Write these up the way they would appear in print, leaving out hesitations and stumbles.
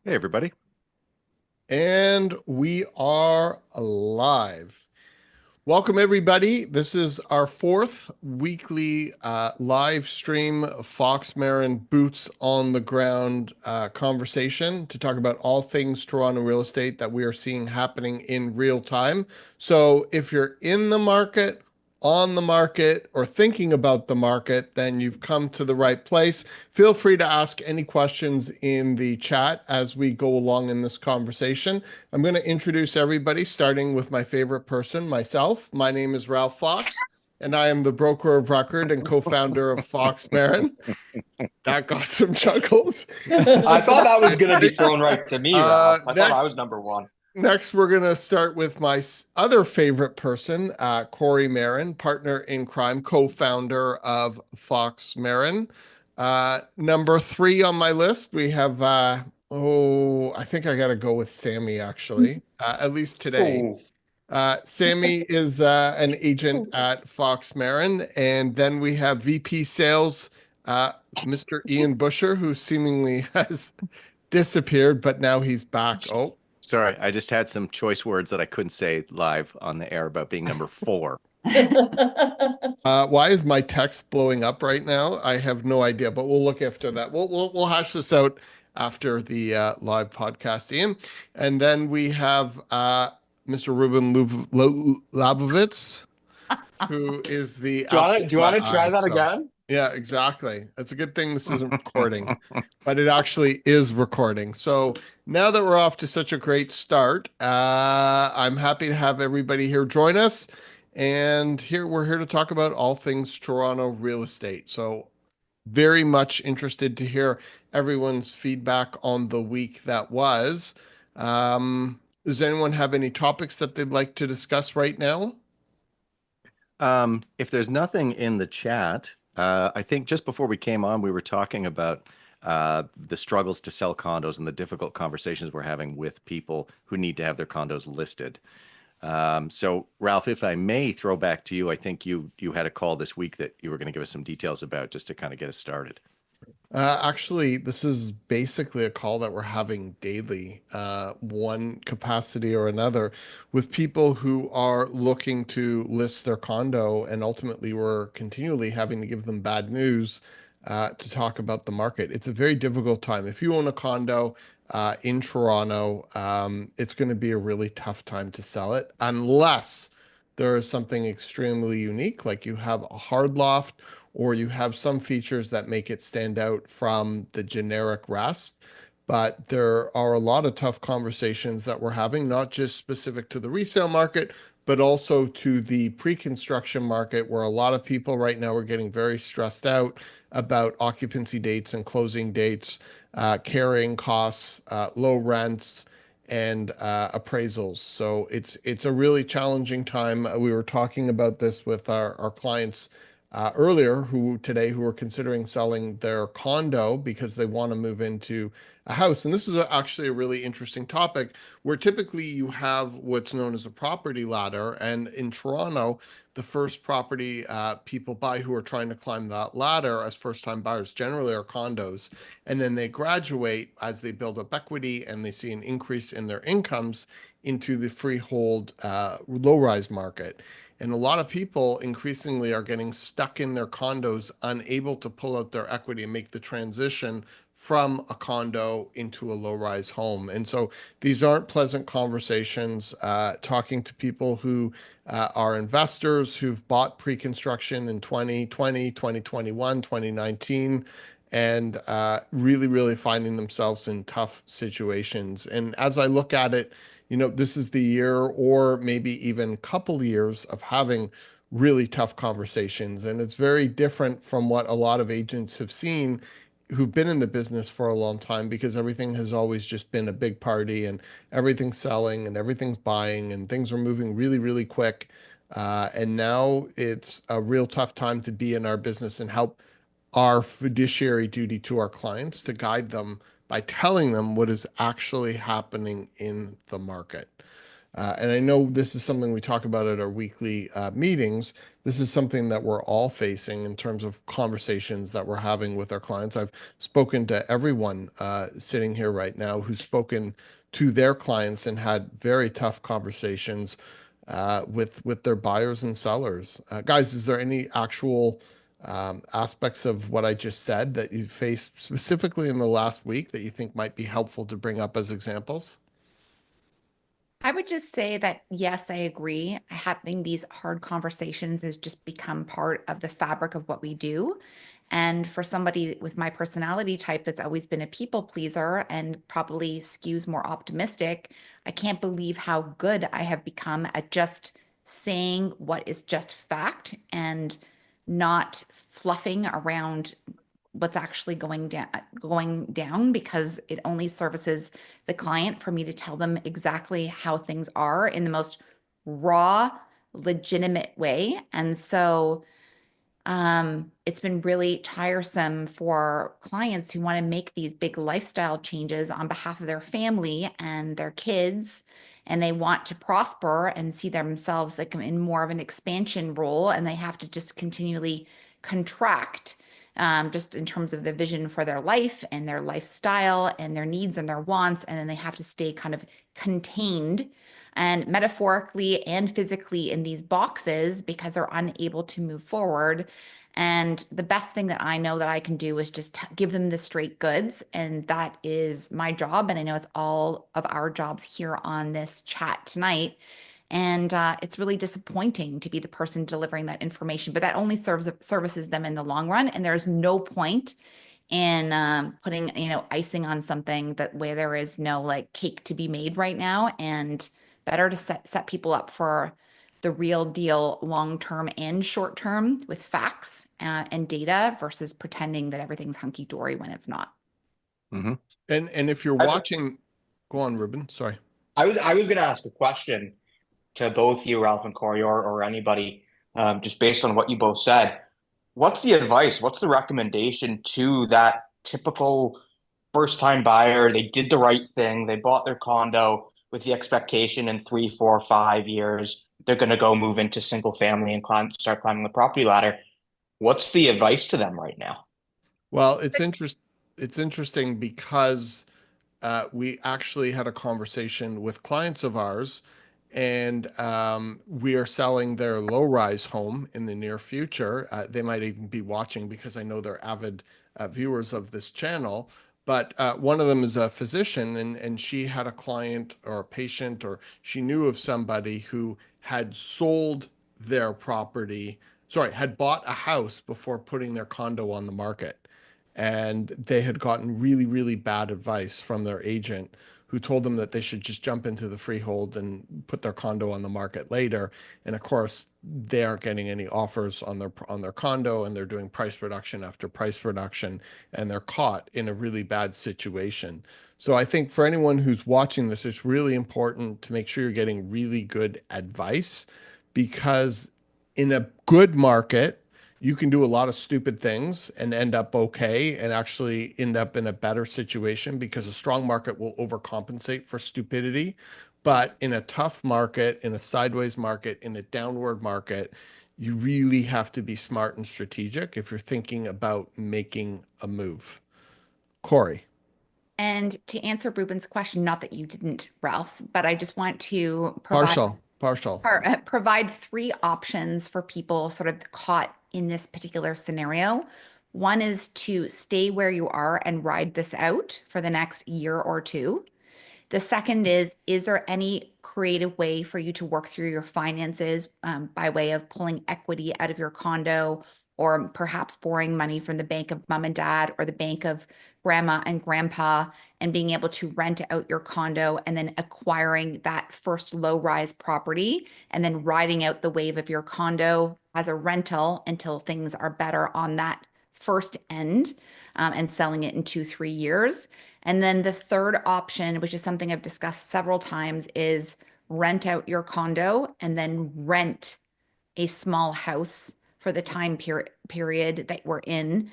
Hey, everybody. And we are live. Welcome, everybody. This is our fourth weekly live stream Fox Marin Boots on the Ground conversation to talk about all things Toronto real estate that we are seeing happening in real time. So, if you're in the market, on the market, or thinking about the market, then you've come to the right place. Feel free to ask any questions in the chat as we go along in this conversation. I'm going to introduce everybody, starting with my favorite person, myself. My name is Ralph Fox, and I am the broker of record and co-founder of Fox Marin. That got some chuckles. I thought that was And going to be thrown right to me, uh, Ralph. I thought I was next, number one. next, we're going to start with my other favorite person, Corey Marin, partner in crime, co-founder of Fox Marin. Number three on my list, we have, I think I got to go with Sammy, actually, at least today. Oh, Sammy is an agent at Fox Marin. And then we have VP Sales, uh, Mr. Ian Busher, who seemingly has disappeared, but now he's back. Oh, Sorry, I just had some choice words that I couldn't say live on the air about being number four. why is my text blowing up right now? I have no idea, but we'll look after that. We'll hash this out after the live podcast, Ian. And then we have Mr. Ruben Labovitz, who is the do you want apple to of my try eye. that So, again? yeah, exactly. It's a good thing this isn't recording, but it actually is recording. So now that we're off to such a great start, I'm happy to have everybody here join us. And here we're here to talk about all things Toronto real estate. So very much interested to hear everyone's feedback on the week that was. Does anyone have any topics that they'd like to discuss right now? If there's nothing in the chat, I think just before we came on, we were talking about the struggles to sell condos and the difficult conversations we're having with people who need to have their condos listed. So, Ralph, if I may throw back to you, I think you had a call this week that you were going to give us some details about just to kind of get us started. Actually, this is basically a call that we're having daily, one capacity or another, with people who are looking to list their condo, and ultimately we're continually having to give them bad news to talk about the market. It's a very difficult time. If you own a condo in Toronto, it's going to be a really tough time to sell it unless there is something extremely unique, like you have a hard loft or you have some features that make it stand out from the generic rest. But there are a lot of tough conversations that we're having, not just specific to the resale market, but also to the pre-construction market, where a lot of people right now are getting very stressed out about occupancy dates and closing dates, carrying costs, low rents, and appraisals. So it's a really challenging time. We were talking about this with our clients earlier who are considering selling their condo because they want to move into a house. And this is actually a really interesting topic where typically you have what's known as a property ladder. And in Toronto, the first property people buy who are trying to climb that ladder as first time buyers generally are condos. And then they graduate as they build up equity and they see an increase in their incomes into the freehold low rise market. And a lot of people increasingly are getting stuck in their condos, unable to pull out their equity and make the transition from a condo into a low rise home. And so these aren't pleasant conversations. Talking to people who are investors who've bought pre construction in 2020, 2021, 2019, and really, really finding themselves in tough situations. And as I look at it, this is the year or maybe even couple years of having really tough conversations. And it's very different from what a lot of agents have seen who've been in the business for a long time because everything has always just been a big party and everything's selling and everything's buying and things are moving really, really quick. And now it's a real tough time to be in our business and help our fiduciary duty to our clients to guide them by telling them what is actually happening in the market. And I know this is something we talk about at our weekly meetings. This is something that we're all facing in terms of conversations that we're having with our clients. I've spoken to everyone sitting here right now who's spoken to their clients and had very tough conversations with their buyers and sellers. Guys, is there any actual aspects of what I just said that you faced specifically in the last week that you think might be helpful to bring up as examples? I would just say that, yes, I agree. Having these hard conversations has just become part of the fabric of what we do. And for somebody with my personality type that's always been a people pleaser and probably skews more optimistic, I can't believe how good I have become at just saying what is just fact and not fluffing around what's actually going down because it only services the client for me to tell them exactly how things are in the most raw, legitimate way. And so it's been really tiresome for clients who want to make these big lifestyle changes on behalf of their family and their kids, and they want to prosper and see themselves like in more of an expansion role, and they have to just continually contract, just in terms of the vision for their life and their lifestyle and their needs and their wants, and then they have to stay kind of contained and metaphorically and physically in these boxes because they're unable to move forward. And the best thing that I know that I can do is just give them the straight goods. And that is my job. And I know it's all of our jobs here on this chat tonight. And it's really disappointing to be the person delivering that information, but that only services them in the long run. And there's no point in putting, icing on something that where there is no like cake to be made right now. And better to set people up for the real deal long term and short term with facts and data versus pretending that everything's hunky dory when it's not. Hmm. And if you're I, watching, go on, Ruben. Sorry. I was going to ask a question to both you, Ralph and Corey, or anybody, just based on what you both said. What's the advice? What's the recommendation to that typical first-time buyer? They did the right thing. They bought their condo with the expectation in 3, 4, 5 years they're going to go move into single family and start climbing the property ladder. What's the advice to them right now? Well, it's interesting because we actually had a conversation with clients of ours, and we are selling their low-rise home in the near future. They might even be watching because I know they're avid viewers of this channel. But one of them is a physician, and she had a client or a patient, or she knew of somebody who had sold their property, sorry, had bought a house before putting their condo on the market. And they had gotten really, really bad advice from their agent who told them that they should just jump into the freehold and put their condo on the market later. And of course, they aren't getting any offers on their condo, and they're doing price reduction after price reduction, and they're caught in a really bad situation. So I think for anyone who's watching this, it's really important to make sure you're getting really good advice, because in a good market, you can do a lot of stupid things and end up okay and actually end up in a better situation, because a strong market will overcompensate for stupidity. But in a tough market, in a sideways market, in a downward market, you really have to be smart and strategic if you're thinking about making a move. Corey. And to answer Ruben's question, not that you didn't, Ralph, but I just want to Partial. provide three options for people sort of caught in this particular scenario. One is to stay where you are and ride this out for the next year or two. The second is there any creative way for you to work through your finances by way of pulling equity out of your condo, or perhaps borrowing money from the bank of mom and dad or the bank of grandma and grandpa, and being able to rent out your condo and then acquiring that first low rise property and then riding out the wave of your condo as a rental until things are better on that first end, and selling it in 2, 3 years. And then the third option, which is something I've discussed several times, is rent out your condo and then rent a small house for the time period that we're in,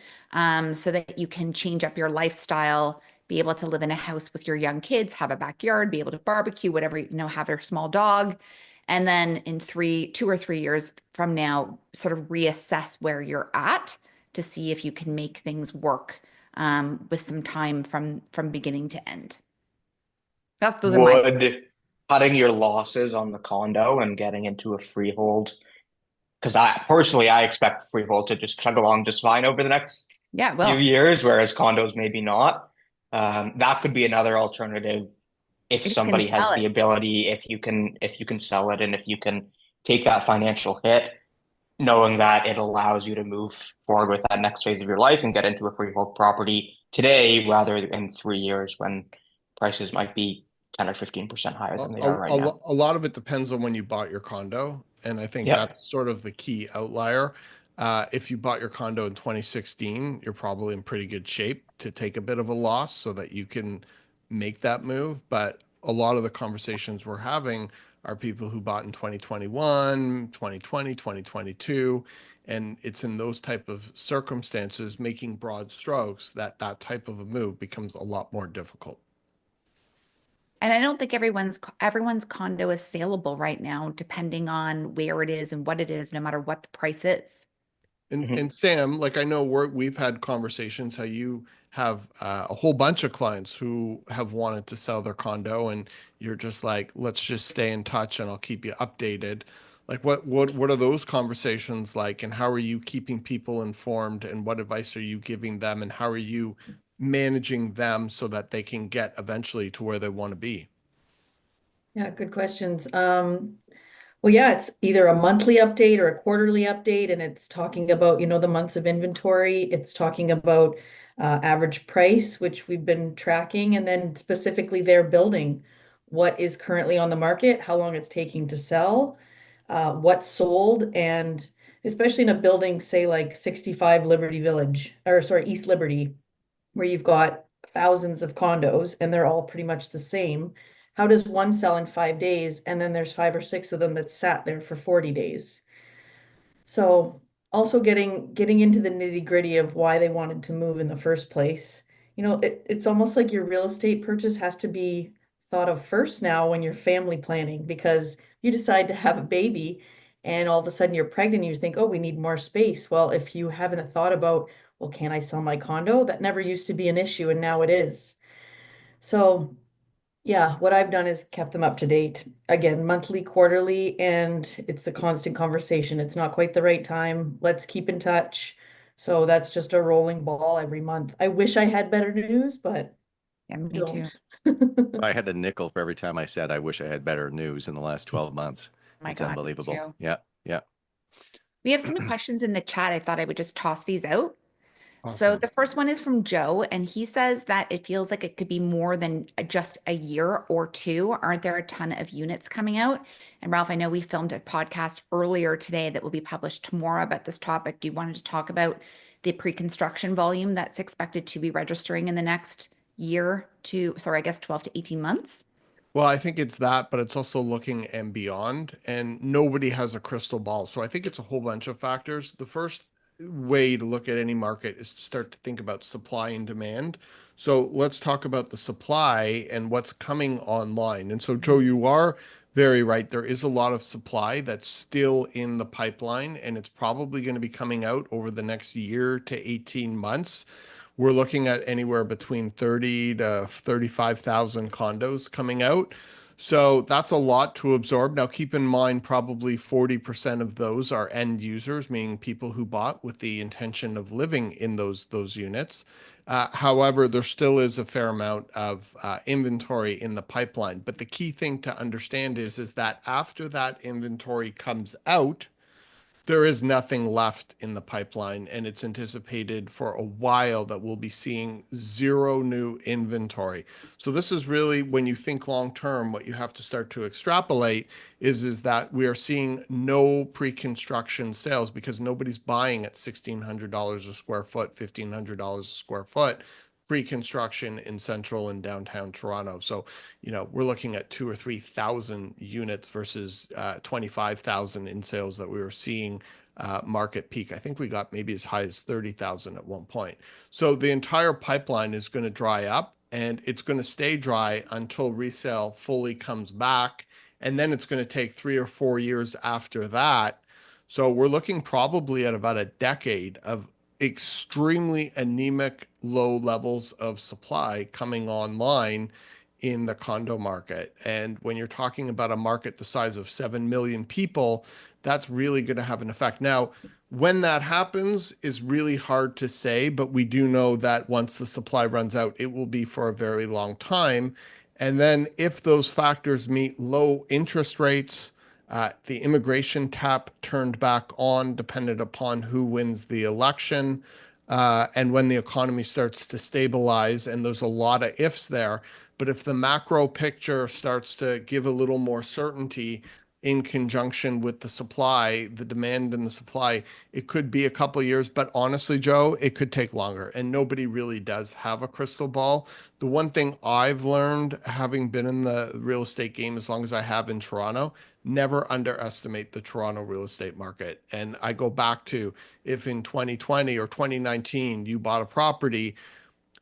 so that you can change up your lifestyle be able to live in a house with your young kids, have a backyard, be able to barbecue, whatever, have your small dog. And then in 2 or 3 years from now, sort of reassess where you're at to see if you can make things work with some time from beginning to end. Those are my. Would cutting your losses on the condo and getting into a freehold, because I expect freehold to just chug along just fine over the next Yeah, few well, years, whereas condos maybe not. That could be another alternative if if you can somebody has sell the it. ability, if you can sell it and if you can take that financial hit, knowing that it allows you to move forward with that next phase of your life and get into a freehold property today rather than in 3 years when prices might be 10 or 15% higher than they are right now. A lot of it depends on when you bought your condo, and I think Yep. that's sort of the key outlier. If you bought your condo in 2016, you're probably in pretty good shape to take a bit of a loss so that you can make that move. But a lot of the conversations we're having are people who bought in 2021, 2020, 2022, and it's in those type of circumstances, making broad strokes, that that type of a move becomes a lot more difficult. And I don't think everyone's condo is saleable right now, depending on where it is and what it is, no matter what the price is. Mhm. And Sam, like I know we've had conversations how you have a whole bunch of clients who have wanted to sell their condo, and you're just like, let's just stay in touch, and I'll keep you updated. Like, what are those conversations like, and how are you keeping people informed, and what advice are you giving them, and how are you managing them so that they can get eventually to where they want to be? Yeah, good questions. Well, yeah, it's either a monthly update or a quarterly update, and it's talking about, the months of inventory. It's talking about average price, which we've been tracking, and then specifically their building, what is currently on the market, how long it's taking to sell, what's sold, and especially in a building, say like 65 Liberty Village, or sorry, East Liberty, where you've got thousands of condos and they're all pretty much the same. How does one sell in 5 days and then there's 5 or 6 of them that sat there for 40 days? So also getting into the nitty-gritty of why they wanted to move in the first place. It's almost like your real estate purchase has to be thought of first now when you're family planning, because you decide to have a baby and all of a sudden you're pregnant and you think, oh, we need more space. Well, if you haven't thought about, well, can I sell my condo? That never used to be an issue and now it is. So yeah, what I've done is kept them up to date. Again, monthly, quarterly, and it's a constant conversation. It's not quite the right time. Let's keep in touch. So that's just a rolling ball every month. I wish I had better news, but Yeah, I me too. don't. I had a nickel for every time I said I wish I had better news in the last 12 months. My It's God, me unbelievable. too. Yeah, yeah. We have some questions in the chat. I thought I would just toss these out. So Awesome. the first one is from Joe, and he says that it feels like it could be more than just a year or two. Aren't there a ton of units coming out? And Ralph, I know we filmed a podcast earlier today that will be published tomorrow about this topic. Do you want to just talk about the pre-construction volume that's expected to be registering in the next year to, sorry, I guess 12 to 18 months? Well, I think it's that, but it's also looking and beyond, and nobody has a crystal ball. So I think it's a whole bunch of factors. The first way to look at any market is to start to think about supply and demand. So let's talk about the supply and what's coming online. And so, Joe, you are very right. There is a lot of supply that's still in the pipeline, and it's probably going to be coming out over the next year to 18 months. We're looking at anywhere between 30 to 35,000 condos coming out. So that's a lot to absorb. Now, keep in mind, probably 40% of those are end users, meaning people who bought with the intention of living in those units. However, there still is a fair amount of inventory in the pipeline. But the key thing to understand is that after that inventory comes out, there is nothing left in the pipeline, and it's anticipated for a while that we'll be seeing zero new inventory. So this is really, when you think long term, what you have to start to extrapolate is that we are seeing no pre-construction sales because nobody's buying at $1,600 a square foot, $1,500 a square foot pre-construction in central and downtown Toronto. So, we're looking at 2 or 3,000 units versus 25,000 in sales that we were seeing market peak. I think we got maybe as high as 30,000 at one point. So the entire pipeline is going to dry up. and it's going to stay dry until resale fully comes back. And then it's going to take 3 or 4 years after that. So we're looking probably at about a decade of extremely anemic low levels of supply coming online in the condo market. And when you're talking about a market the size of 7 million people, that's really going to have an effect. Now, when that happens is really hard to say, but we do know that once the supply runs out, it will be for a very long time. And then if those factors meet low interest rates, the immigration tap turned back on, dependent upon who wins the election, and when the economy starts to stabilize, and there's a lot of ifs there. But if the macro picture starts to give a little more certainty in conjunction with the supply, the demand and the supply, it could be a couple of years. But honestly, Joe, it could take longer. And nobody really does have a crystal ball. The one thing I've learned, having been in the real estate game as long as I have in Toronto, never underestimate the Toronto real estate market. And I go back to, if in 2020 or 2019 you bought a property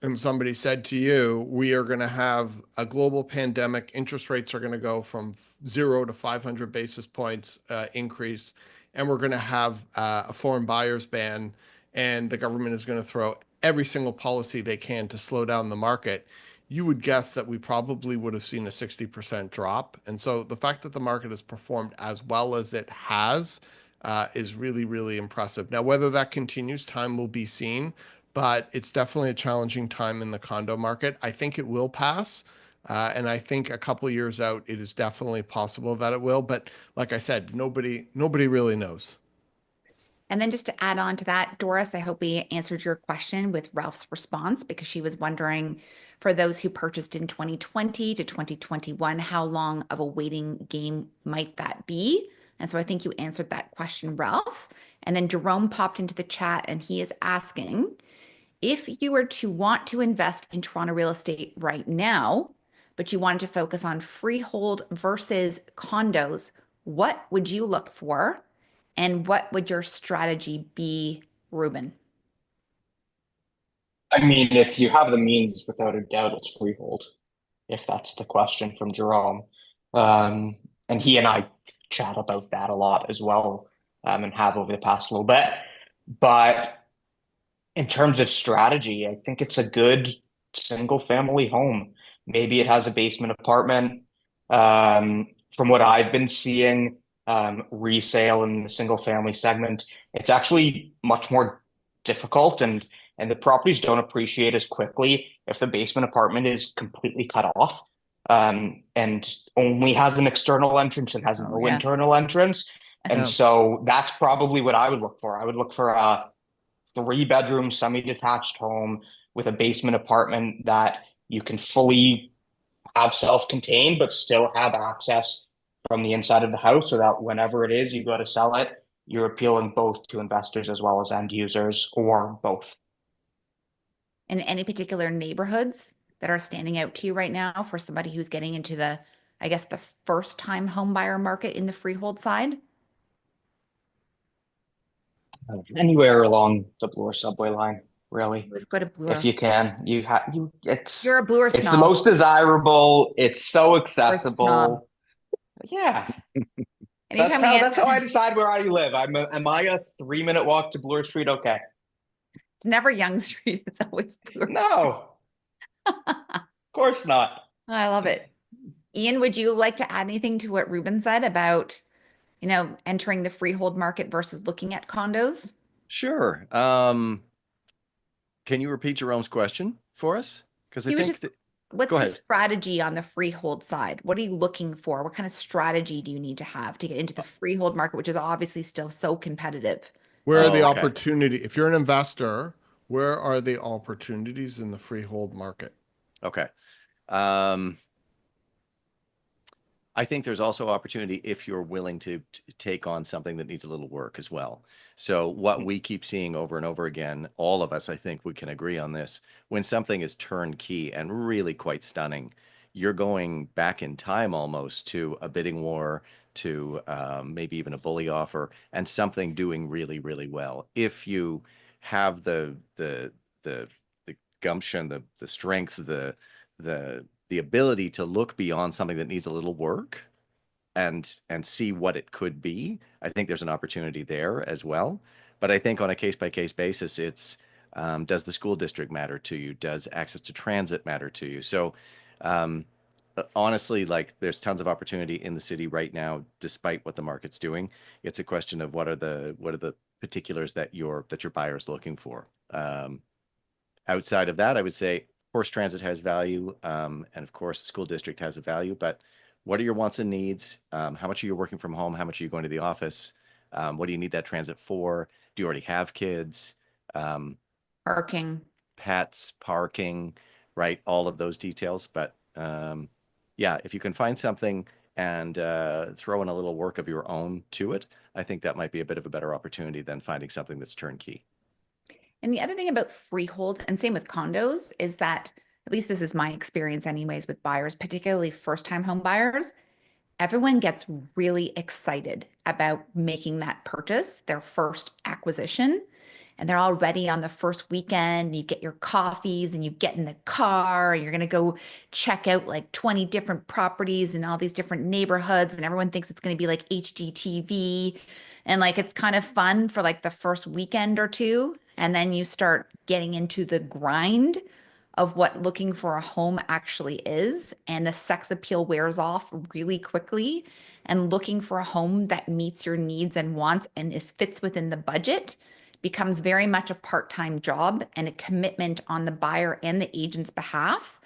and somebody said to you, we are going to have a global pandemic, interest rates are going to go from 0 to 500 basis points increase, and we're going to have a foreign buyers ban, and the government is going to throw every single policy they can to slow down the market, you would guess that we probably would have seen a 60% drop. And so the fact that the market has performed as well as it has is really, really impressive. Now, whether that continues, time will be seen, but it's definitely a challenging time in the condo market. I think it will pass. And I think a couple of years out, it is definitely possible that it will. But like I said, nobody really knows. And then just to add on to that, Doris, I hope we answered your question with Ralph's response, because she was wondering, for those who purchased in 2020 to 2021, how long of a waiting game might that be? And so I think you answered that question, Ralph. And then Jerome popped into the chat and he is asking, if you were to want to invest in Toronto real estate right now, but you wanted to focus on freehold versus condos, what would you look for? And what would your strategy be, Ruben? I mean, if you have the means, without a doubt, it's freehold, if that's the question from Jerome. And he and I chat about that a lot as well, and have over the past little bit. But in terms of strategy, I think it's a good single family home. Maybe it has a basement apartment. From what I've been seeing, resale in the single family segment, it's actually much more difficult, and the properties don't appreciate as quickly if the basement apartment is completely cut off, and only has an external entrance and has no internal entrance. And so that's probably what I would look for. I would look for a 3-bedroom semi-detached home with a basement apartment that you can fully have self-contained, but still have access from the inside of the house, so that whenever it is you go to sell it, you're appealing both to investors as well as end users, or both. And any particular neighborhoods that are standing out to you right now for somebody who's getting into the, I guess, the first time home buyer market in the freehold side? Anywhere along the Bloor subway line, really. Let's go to Bloor. If you can, You're a Bloor it's snob. the most desirable. It's so Snob. accessible. Yeah. Anytime That's how I decide where I live. Am I a 3-minute walk to Bloor Street? Okay. It's never Yonge Street. It's always Bloor No, of course not. I love it. Ian, would you like to add anything to what Ruben said about, entering the freehold market versus looking at condos? Sure. Can you repeat Jerome's question for us? Because I think what's go the ahead. strategy on the freehold side? What are you looking for? What kind of strategy do you need to have to get into the freehold market, which is obviously still so competitive? Where are the opportunity? If you're an investor, where are the opportunities in the freehold market? Okay. I think there's also opportunity if you're willing to take on something that needs a little work as well. So what we keep seeing over and over again, all of us, I think we can agree on this, when something is turnkey and really quite stunning, you're going back in time almost to a bidding war, to maybe even a bully offer, and something doing really, really well. If you have the gumption, the strength, the ability to look beyond something that needs a little work and see what it could be. I think there's an opportunity there as well. But I think on a case by case basis, it's does the school district matter to you? Does access to transit matter to you? So um, honestly, like there's tons of opportunity in the city right now, despite what the market's doing. It's a question of what are the particulars that your buyer is looking for. Outside of that, I would say, of course, transit has value, and of course, the school district has a value. But what are your wants and needs? How much are you working from home? How much are you going to the office? What do you need that transit for? Do you already have kids? Um, Parking. Pets, parking, right? All of those details. But yeah, if you can find something and throw in a little work of your own to it, I think that might be a bit of a better opportunity than finding something that's turnkey. And the other thing about freehold, and same with condos, is that, at least this is my experience anyways with buyers, particularly first-time home buyers, everyone gets really excited about making that purchase, their first acquisition. And they're all ready on the first weekend. You get your coffees and you get in the car and you're going to go check out like 20 different properties in all these different neighborhoods. And everyone thinks it's going to be like HGTV. And like it's kind of fun for like the first weekend or two. And then you start getting into the grind of what looking for a home actually is. And the sex appeal wears off really quickly. And looking for a home that meets your needs and wants and fits within the budget becomes very much a part-time job and a commitment on the buyer and the agent's behalf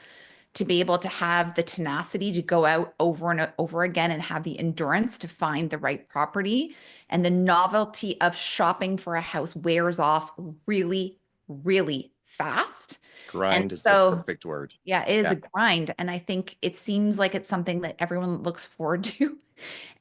to be able to have the tenacity to go out over and over again and have the endurance to find the right property. And the novelty of shopping for a house wears off really, really fast. And Grind is the so, perfect word. yeah, it is Yeah. a grind. And I think it seems like it's something that everyone looks forward to.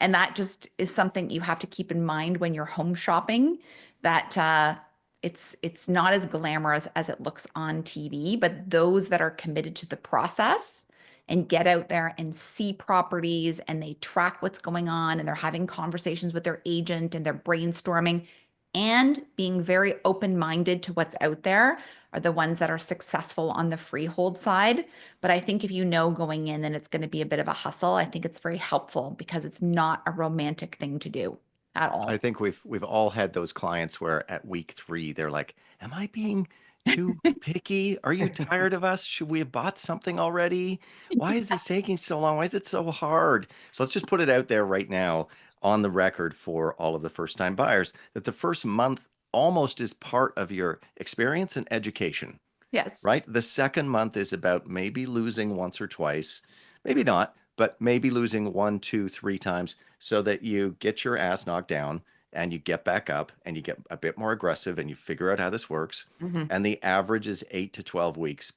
And that just is something you have to keep in mind when you're home shopping, that it's not as glamorous as it looks on TV, but those that are committed to the process and get out there and see properties and they track what's going on and they're having conversations with their agent and they're brainstorming and being very open-minded to what's out there are the ones that are successful on the freehold side. But I think if you know going in that it's going to be a bit of a hustle, I think it's very helpful because it's not a romantic thing to do at I all. think we've all had those clients where at week 3 they're like, "Am I being too picky? Are you tired of us? Should we have bought something already? Why is this taking so long? Why is it so hard?" So let's just put it out there right now on the record for all of the first-time buyers that the first month almost is part of your experience and education, Yes. right? The second month is about maybe losing once or twice, maybe not, but maybe losing one, two, three times so that you get your ass knocked down and you get back up and you get a bit more aggressive and you figure out how this works. Mhm. And the average is 8 to 12 weeks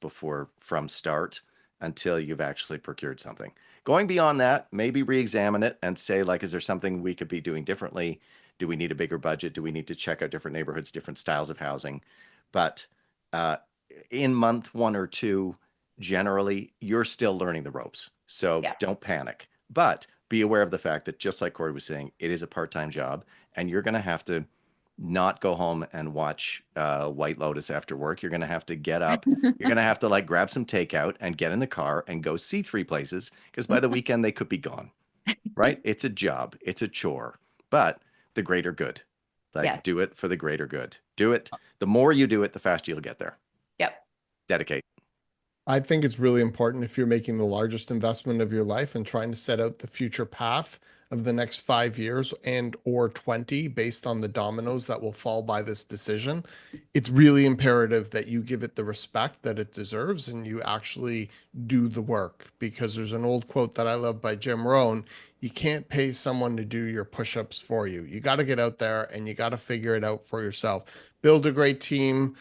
from start until you've actually procured something. Going beyond that, maybe re-examine it and say, like, is there something we could be doing differently? Do we need a bigger budget? Do we need to check out different neighborhoods, different styles of housing? But uh, in month 1 or 2, generally, you're still learning the ropes. So Yeah. don't panic. But be aware of the fact that, just like Corey was saying, it is a part-time job, and you're going to have to not go home and watch White Lotus after work. You're going to have to get up. You're going to have to like grab some takeout and get in the car and go see 3 places because by the weekend they could be gone, right? It's a job. It's a chore, but the greater good. Like Yes. do it for the greater good. Do it. The more you do it, the faster you'll get there. Yep. Dedicate. I think it's really important if you're making the largest investment of your life and trying to set out the future path of the next 5 years and or 20 based on the dominoes that will fall by this decision. It's really imperative that you give it the respect that it deserves and you actually do the work, because there's an old quote that I love by Jim Rohn. You can't pay someone to do your push-ups for you. You got to get out there and you got to figure it out for yourself. Build a great team,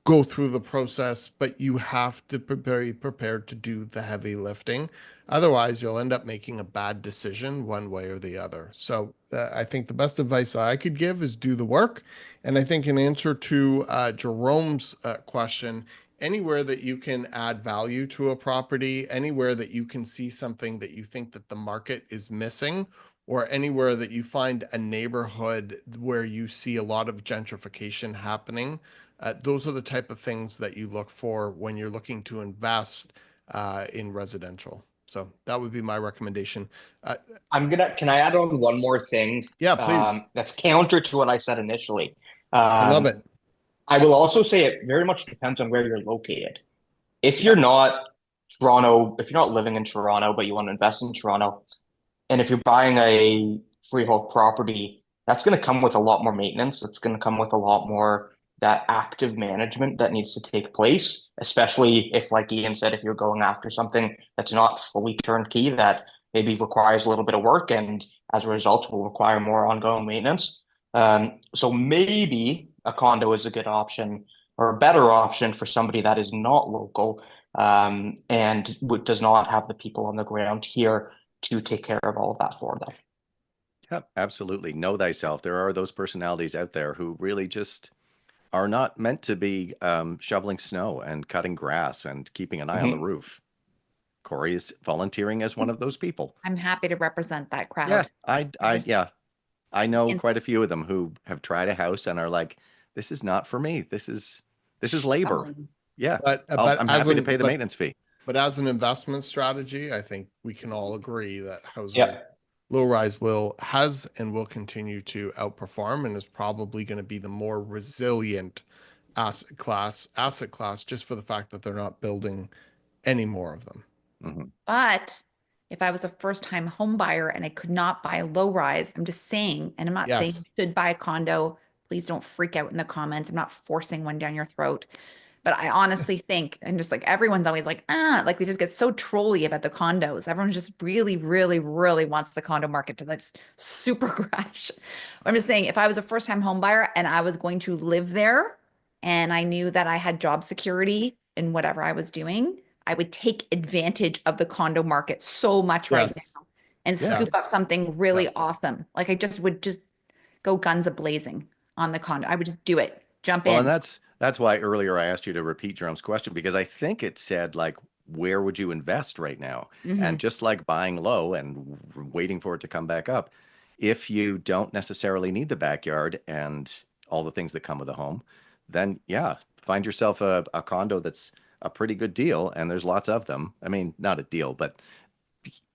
go through the process, but you have to be prepared to do the heavy lifting. Otherwise, you'll end up making a bad decision one way or the other. So I think the best advice I could give is do the work. And I think in answer to Jerome's question, anywhere that you can add value to a property, anywhere that you can see something that you think that the market is missing, or anywhere that you find a neighborhood where you see a lot of gentrification happening, those are the type of things that you look for when you're looking to invest in residential. So that would be my recommendation. Can I add on one more thing? Yeah, please. That's counter to what I said initially. I love it. I will also say it very much depends on where you're located. If Yeah. you're not Toronto, if you're not living in Toronto, but you want to invest in Toronto, and if you're buying a freehold property, that's going to come with a lot more maintenance. It's going to come with a lot more that active management that needs to take place, especially if, like Ian said, if you're going after something that's not fully turnkey, that maybe requires a little bit of work and as a result will require more ongoing maintenance. So maybe a condo is a good option or a better option for somebody that is not local and does not have the people on the ground here to take care of all of that for them. Yep, absolutely. Know thyself. There are those personalities out there who really just are not meant to be shoveling snow and cutting grass and keeping an eye on the Mhm. roof. Corey is volunteering as one of those people. I'm happy to represent that Yeah, crowd. yeah, I know And quite a few of them who have tried a house and are like, this is not for me. This is labor. shoveling. Yeah, But I'm as happy to an pay the maintenance fee. but as an investment strategy, I think we can all agree that Yeah. low rise has and will continue to outperform and is probably going to be the more resilient asset class just for the fact that they're not building any more of them. Mhm. But if I was a first-time home buyer and I could not buy a low rise, I'm just saying, and I'm not saying Yes. you should buy a condo. Please don't freak out in the comments. I'm not forcing one down your throat. But I honestly think, and just like everyone's always like, like they just get so trolly about the condos. Everyone just really, really, really wants the condo market to like just super crash. I'm just saying, if I was a first-time home buyer and I was going to live there and I knew that I had job security in whatever I was doing, I would take advantage of the condo market so much right Yes. now and Yeah. scoop up something really Yes. awesome. Like I just would just go guns a-blazing on the condo. I would just do it, jump Well, and in. that's why earlier I asked you to repeat Jerome's question because I think it said like, where would you invest right now? And Mhm. just like buying low and waiting for it to come back up, if you don't necessarily need the backyard and all the things that come with a home, then yeah, find yourself a condo that's a pretty good deal, and there's lots of them. I mean, not a deal, but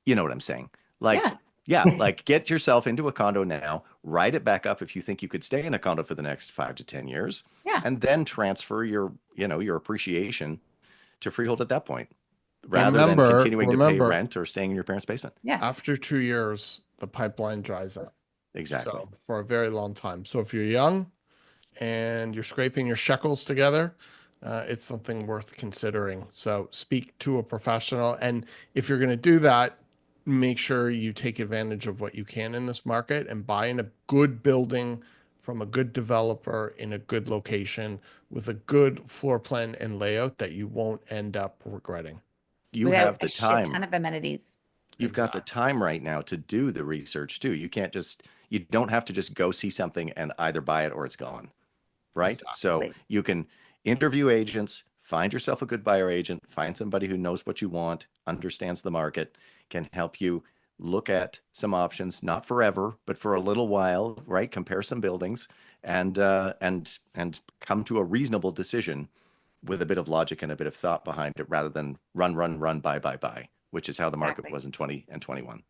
you know what I'm saying. Like, Yes. yeah, like get yourself into a condo now, write it back up if you think you could stay in a condo for the next 5 to 10 years, Yeah. and then transfer your appreciation to freehold at that point, Yeah. rather than continuing to pay Remember, rent or staying in your parents' basement. Yes. after 2 years, the pipeline dries up. Exactly. So for a very long time. So if you're young and you're scraping your shekels together, it's something worth considering. So speak to a professional. And if you're going to do that, make sure you take advantage of what you can in this market and buy in a good building from a good developer in a good location with a good floor plan and layout that you won't end up regretting. You Without have a the shit time. ton of amenities. You've got the time right now to do the research too. You don't have to just go see something and either buy it or it's gone. Right? So Exactly. you can interview agents, find yourself a good buyer agent, find somebody who knows what you want, understands the market, can help you look at some options, not forever, but for a little while, right? Compare some buildings and come to a reasonable decision with a bit of logic and a bit of thought behind it rather than run, buy, which is how the market Exactly. was in 20 and 21.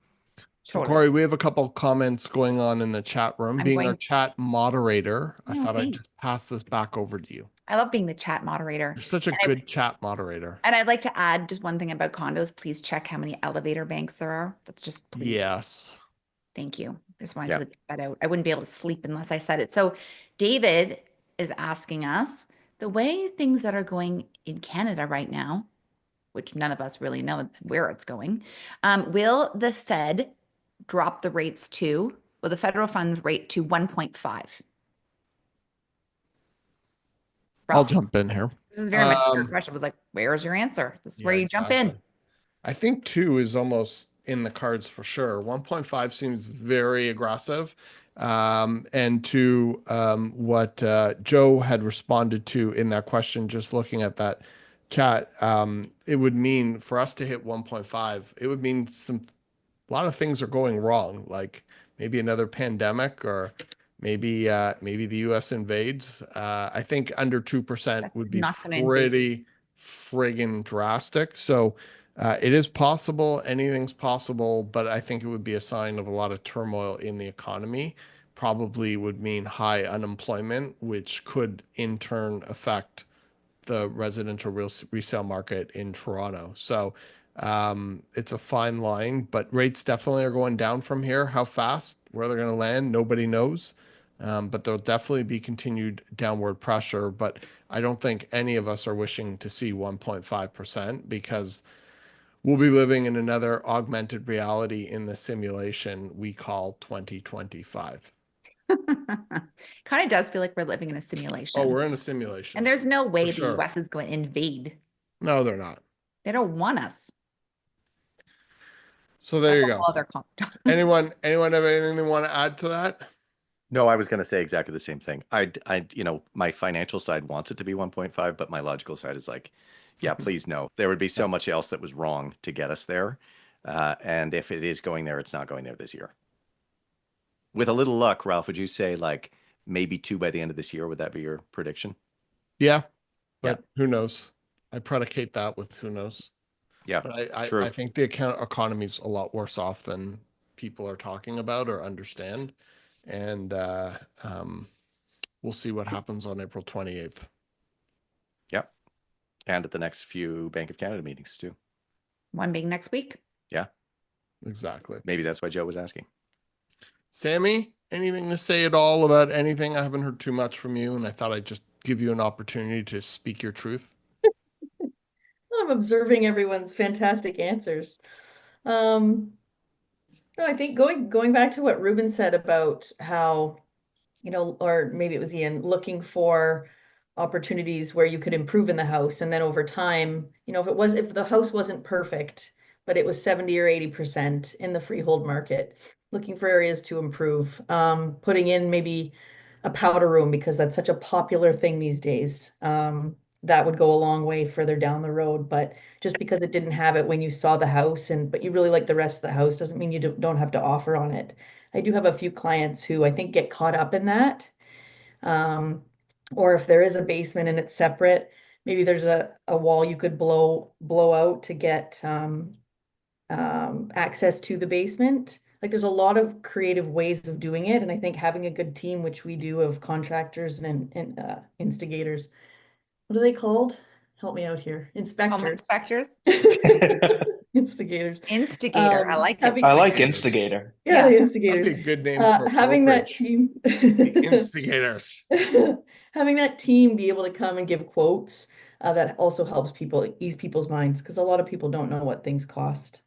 So Totally. Corey, we have a couple comments going on in the chat room. I'm Being our going- chat moderator, I No, thought I'd thanks. just pass this back over to you. I love being the chat moderator. You're such a And I- good chat moderator. And I'd like to add just one thing about condos. Please check how many elevator banks there are. That's just please. Yes. Thank you. Just wanted Yeah. to get that out. I wouldn't be able to sleep unless I said it. So David is asking us the way things that are going in Canada right now, which none of us really know where it's going, will the Fed drop the rates to, well, the federal funds rate to 1.5? I'll Ralph, jump in here. this is very much your question. It was like, where's your answer? This is where Yeah, you jump in. exactly. I think 2 is almost in the cards for sure. 1.5 seems very aggressive. And to what Joe had responded to in that question, just looking at that chat, it would mean for us to hit 1.5, it would mean a lot of things are going wrong, like maybe another pandemic or maybe the US invades. I think under 2% would be Not gonna invade. friggin' drastic. So it is possible, anything's possible, but I think it would be a sign of a lot of turmoil in the economy. Probably would mean high unemployment, which could in turn affect the residential resale market in Toronto. So it's a fine line, but rates definitely are going down from here. How fast, where they're going to land, nobody knows. But there'll definitely be continued downward pressure. But I don't think any of us are wishing to see 1.5% because we'll be living in another augmented reality in the simulation we call 2025. Kind of does feel like we're living in a Oh, simulation. we're in a simulation. And there's no way For the sure. US is going to invade. No, they're not. They don't want us. So there That's you a go. whole other conversation. Anyone have anything they want to add to that? No, I was going to say exactly the same thing. My financial side wants it to be 1.5, but my logical side is like, yeah, please no. There would be so much else that was wrong to get us there. And if it is going there, it's not going there this year. With a little luck, Ralph, would you say like maybe 2 by the end of this year? Would that be your prediction? Yeah, but who knows? I predicate that with who knows. Yeah, But true. I think the economy's a lot worse off than people are talking about or understand. And we'll see what happens on April 28th. Yep. And at the next few Bank of Canada meetings too. One being next week. Yeah, Exactly. maybe that's why Joe was asking. Sammy, anything to say at all about anything? I haven't heard too much from you, and I thought I'd just give you an opportunity to speak your truth. I'm observing everyone's fantastic answers. No, I think going back to what Ruben said about how, or maybe it was Ian, looking for opportunities where you could improve in the house. And then over time, if the house wasn't perfect, but it was 70 or 80% in the freehold market, looking for areas to improve, putting in maybe a powder room because that's such a popular thing these days. That would go a long way further down the road. But just because it didn't have it when you saw the house but you really like the rest of the house doesn't mean you don't have to offer on it. I do have a few clients who I think get caught up in that. Or if there is a basement and it's separate, maybe there's a wall you could blow out to get access to the basement. Like there's a lot of creative ways of doing it. And I think having a good team, which we do of contractors and instigators, what are they called? Help me out here. Home Inspectors. inspectors. Instigators. Instigator. I like it. I like instigator. Yeah, the That'd instigators. be a good name for a Having that brokerage. team. The instigators. Having that team be able to come and give quotes, that also helps people ease people's minds because a lot of people don't know what things cost.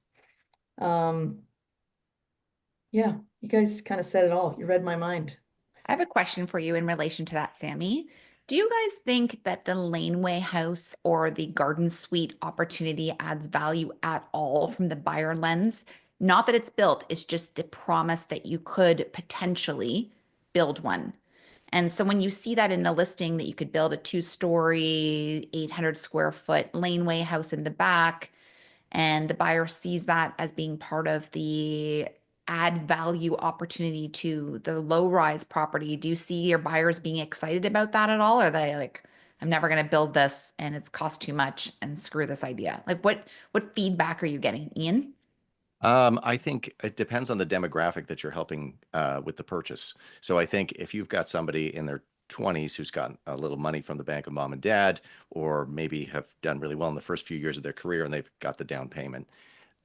Yeah, you guys kind of said it all. You read my mind. I have a question for you in relation to that, Sammy. Do you guys think that the Laneway house or the garden suite opportunity adds value at all from the buyer lens? Not that it's built, it's just the promise that you could potentially build one. And so when you see that in a listing that you could build a 2-story, 800 square foot laneway house in the back, and the buyer sees that as being part of the add value opportunity to the low rise property, do you see your buyers being excited about that at all? Or are they like, I'm never going to build this and it's cost too much and screw this idea? Like what feedback are you getting, Ian? I think it depends on the demographic that you're helping with the purchase. So I think if you've got somebody in their 20s who's got a little money from the bank of mom and dad, or maybe have done really well in the first few years of their career and they've got the down payment,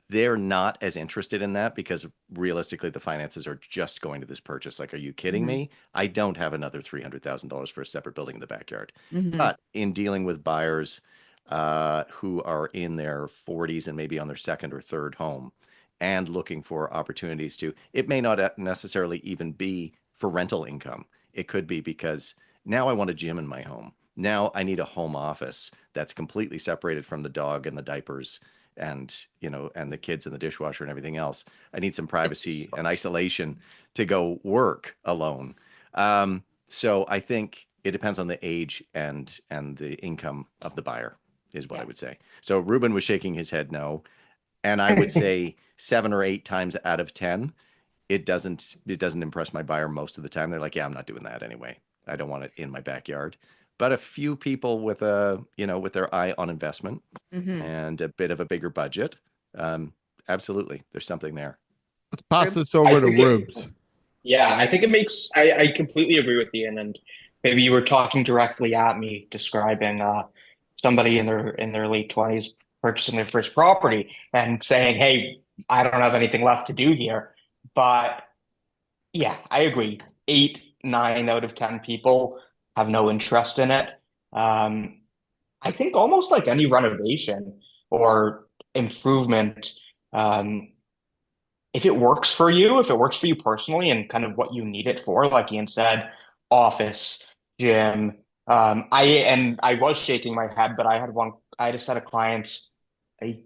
they're not as interested in that because realistically the finances are just going to this purchase. Like, are you kidding me? I don't have another $300,000 for a separate building in the backyard. But in dealing with buyers who are in their 40s and maybe on their second or third home and looking for opportunities to, it may not necessarily even be for rental income. It could be because now I want a gym in my home. Now I need a home office that's completely separated from the dog and the diapers and and the kids and the dishwasher and everything else. I need some privacy and isolation to go work alone. So I think it depends on the age and the income of the buyer is what I would say. So Ruben was shaking his head no, and I would say 7 or 8 times out of 10, it doesn't impress my buyer most of the time. They're like, yeah, I'm not doing that anyway. I don't want it in my backyard. but a few people with with their eye on investment Mhm. and a bit of a bigger budget, um, absolutely, there's something there. Let's pass Rubes? this I over to think it, Rubes. yeah, I think it makes, I completely agree with Ian, and maybe you were talking directly at me describing somebody in their late 20s purchasing their first property and saying, "Hey, I don't have anything left to do here." But yeah, I agree. Eight, nine out of 10 people have no interest in it. Um, I think almost like any renovation or improvement, um, if it works for you, if it works for you personally and kind of what you need it for, like Ian said, office, gym. I was shaking my head, but I had a set of clients a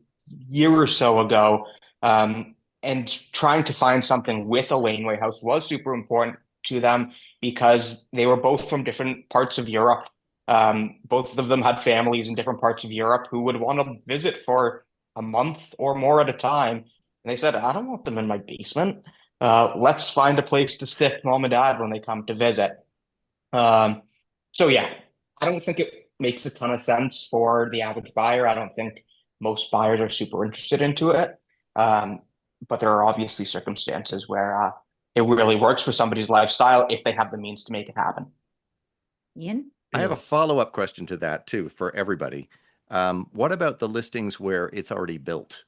year or so ago, and trying to find something with a laneway house was super important to them because they were both from different parts of Europe. Both of them had families in different parts of Europe who would want to visit for a month or more at a time. And they said, I don't want them in my basement. Let's find a place to stick mom and dad when they come to visit. Um, so yeah, I don't think it makes a ton of sense for the average buyer. I don't think most buyers are super interested into it. Um, but there are obviously circumstances where it really works for somebody's lifestyle if they have the means to make it happen. Ian? I have a Ian. follow-up question to that too for everybody. What about the listings where it's already built?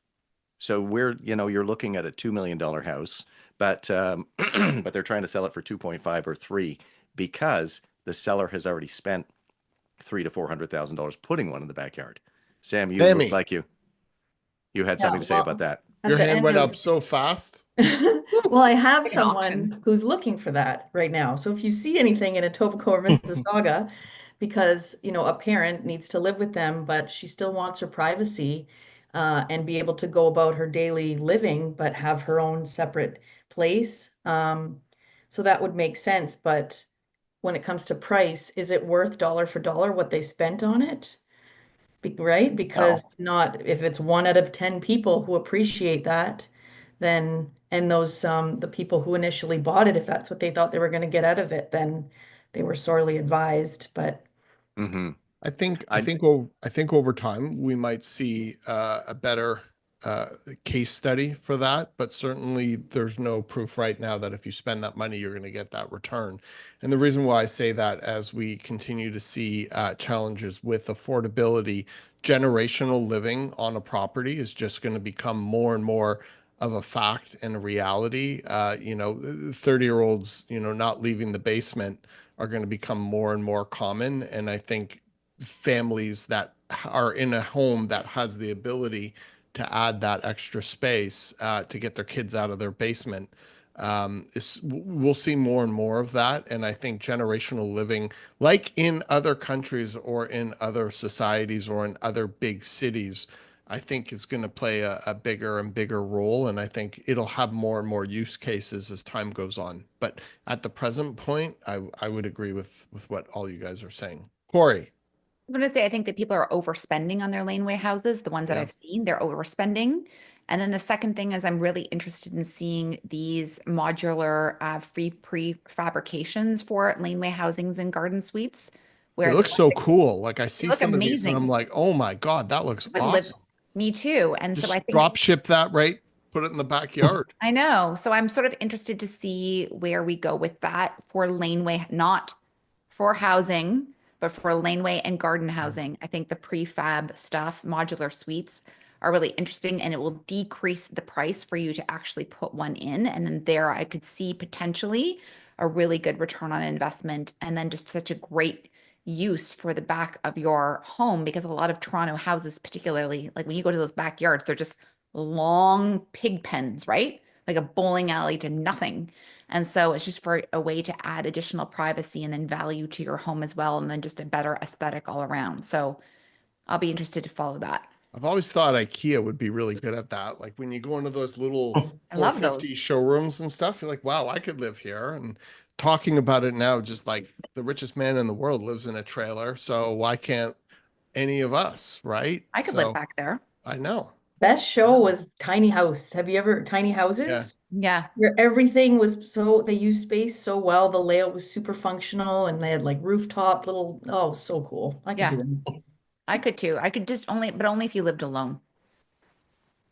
So you're looking at a $2 million house, but but they're trying to sell it for 2.5 or 3 because the seller has already spent three to $400,000 putting one in the backyard. Sam, you looked Sammy, like you had Yeah, something to say about well, that. at your the hand end went of up so fast. well, I have Like an auction. someone who's looking for that right now. So if you see anything in Etobicoke or Mississauga, because a parent needs to live with them, but she still wants her privacy, and be able to go about her daily living, but have her own separate place. So that would make sense. But when it comes to price, is it worth dollar for dollar what they spent on it? Right? No. Because not if it's 1 out of 10 people who appreciate that, then and those the people who initially bought it, if that's what they thought they were going to get out of it, then they were sorely advised. But Hmm. I think over time we might see a better uh, case study for that, but certainly there's no proof right now that if you spend that money, you're going to get that return. And the reason why I say that, as we continue to see challenges with affordability, generational living on a property is just going to become more and more of a fact and a reality. 30-year-olds, not leaving the basement are going to become more and more common. And I think families that are in a home that has the ability to add that extra space to get their kids out of their basement, we'll see more and more of that. And I think generational living, like in other countries or in other societies or in other big cities, I think is going to play a bigger and bigger role. And I think it'll have more and more use cases as time goes on. But at the present point, I would agree with what all you guys are saying. Corey. I'm going to say I think that people are overspending on their laneway houses. The ones that Yeah. I've seen, they're overspending. And then the second thing is I'm really interested in seeing these modular free prefabrications for laneway housings and garden suites It where it's looks so cool. Like I they see look some of these and I'm amazing. like, oh my God, that looks I would live awesome. me too. And so I Just think drop ship that, right? Put it in the backyard. I know. So I'm sort of interested to see where we go with that for laneway, not for housing, but for laneway and garden housing. I think the prefab stuff, modular suites are really interesting and it will decrease the price for you to actually put one in. And then there I could see potentially a really good return on investment and then just such a great use for the back of your home because a lot of Toronto houses, particularly like when you go to those backyards, they're just long pig pens, right? Like a bowling alley to nothing. And so it's just for a way to add additional privacy and then value to your home as well, and then just a better aesthetic all around. So I'll be interested to follow that. I've always thought IKEA would be really good at that. Like when you go into those little I love those. 450 showrooms and stuff, you're like, wow, I could live here. And talking about it now, just like the richest man in the world lives in a trailer. So why can't any of us, right? I could live So back there. I know. Best show was Tiny House. Have you ever tiny houses? Yeah. Where everything was so they used space so well. The layout was super functional and they had like rooftop little oh so cool. I could do Yeah. that. I could too. I could just only, but only if you lived alone.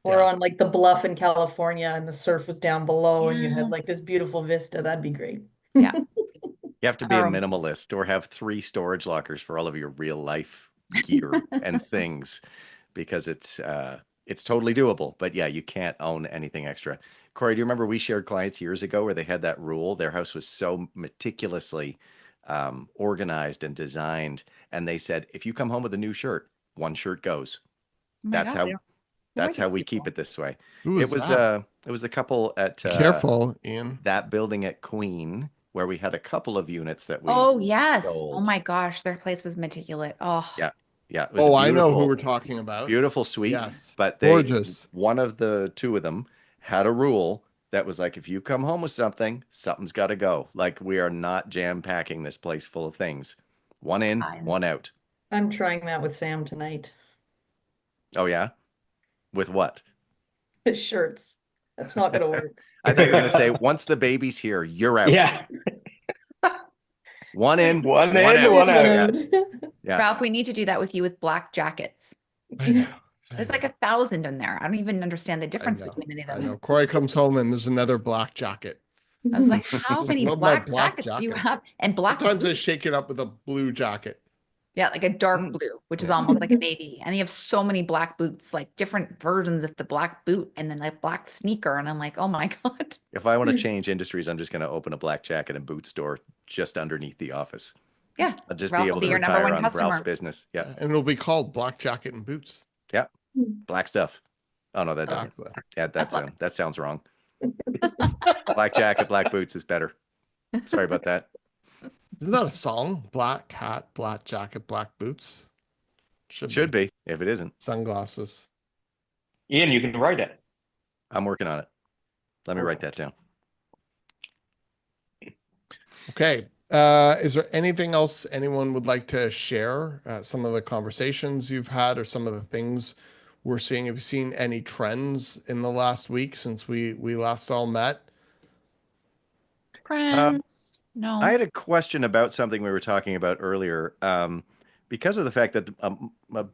Or Yeah. on like the bluff in California and the surf was down below and you had Yeah. like this beautiful vista. That'd be great. Yeah. You have to be a Um, minimalist or have 3 storage lockers for all of your real life gear and things because it's totally doable. But yeah, you can't own anything extra. Corey, do you remember we shared clients years ago where they had that rule? Their house was so meticulously organized and designed, and they said, if you come home with a new shirt, 1 shirt goes. oh my That's God. how Who are that's these how we keep people? it this way. Who It was was that? it was a couple at Be careful, Ian. that building at Queen where we had a couple of units that we Oh, yes. Oh sold. my gosh. Their place was meticulous. Oh, Yeah. Yeah. It was a Oh, I know who we're beautiful, talking about. beautiful suite. Yes. But Gorgeous. one of the 2 of them had a rule that was like, if you come home with something, something's got to go. Like, we are not jam packing this place full of things. One in, fine. one out. I'm trying that with Sam tonight. Oh, yeah. With what? His shirts. That's not gonna work. I thought you were going to say, once the baby's here, you're out. Yeah. One in, One one in, out. one out. Yeah. Yeah. Ralph, we need to do that with you with black jackets. I know. There's like 1,000 in there. I don't even understand the I difference know. between any of I them. know. Corey comes home and there's another black jacket. I was like, how Just many love my black black jackets do you jacket. have? And black Sometimes I boots. shake it up with a blue jacket. Yeah, like a dark Mm. blue, which is Yeah. almost like a navy. And you have so many black boots, like different versions of the black boot and then like black sneaker. And I'm like, oh my God. If I want to change industries, I'm just going to open a black jacket and boot store just underneath the office. Yeah. I'll just Ralph be will able be to your number retire one on Ralph's customer. business. Yeah. And it'll be called Black Jacket and Boots. Yeah. Black stuff. Oh no, that doesn't. Exactly. Yeah, that sounds wrong. Black jacket, black boots is better. Sorry about that. Isn't that a song? Black hat, black jacket, black boots. Should be. If it isn't, Sunglasses. Ian, you can write it. I'm working on it. Let me write that down. Okay. Is there anything else anyone would like to share? Some of the conversations you've had or some of the things we're seeing? Have you seen any trends in the last week since we last all met? Friends. No. I had a question about something we were talking about earlier. Because of the fact that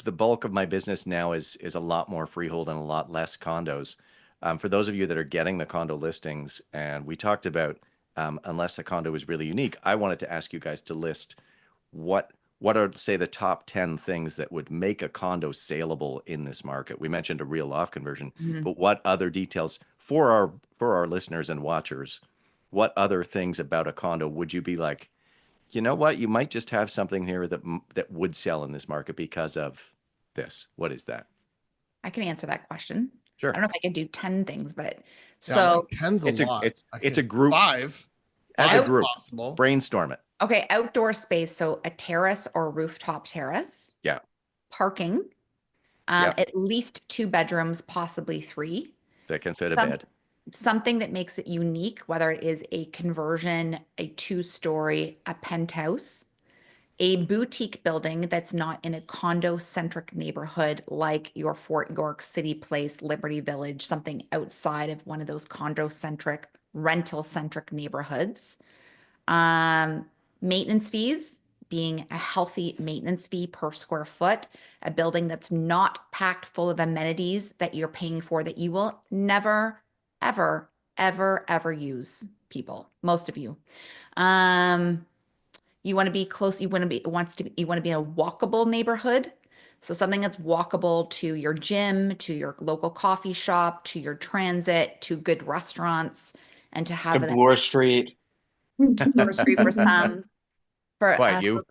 the bulk of my business now is a lot more freehold and a lot less condos. For those of you that are getting the condo listings, and we talked about unless a condo is really unique, I wanted to ask you guys to list what are, say, the top 10 things that would make a condo saleable in this market. We mentioned a real loft conversion, Mhm. but what other details for our listeners and watchers? What other things about a condo would you be like, you know what? You might just have something here that would sell in this market because of this. What is that? I can answer that question. Sure. I don't know if I can do 10 things, but Yeah, so like 10's a It's a- lot. it's- I it's think a group. 5. As a 5 is group, possible. brainstorm it. okay, outdoor space, so a terrace or rooftop terrace. Yeah. Parking. Yep. At least 2 bedrooms, possibly 3. That can fit a Some- bed. Something that makes it unique, whether it is a conversion, a 2-story, a penthouse, a boutique building that's not in a condo-centric neighborhood like your Fort York City Place, Liberty Village, something outside of one of those condo-centric, rental-centric neighborhoods. Maintenance fees, being a healthy maintenance fee per square foot, a building that's not packed full of amenities that you're paying for that you will never, ever, ever use, people, most of you. You want to be close, you want to be in a walkable neighborhood. So something that's walkable to your gym, to your local coffee shop, to your transit, to good restaurants, and to have The an Bloor Street. grocery for some. For Quiet, you.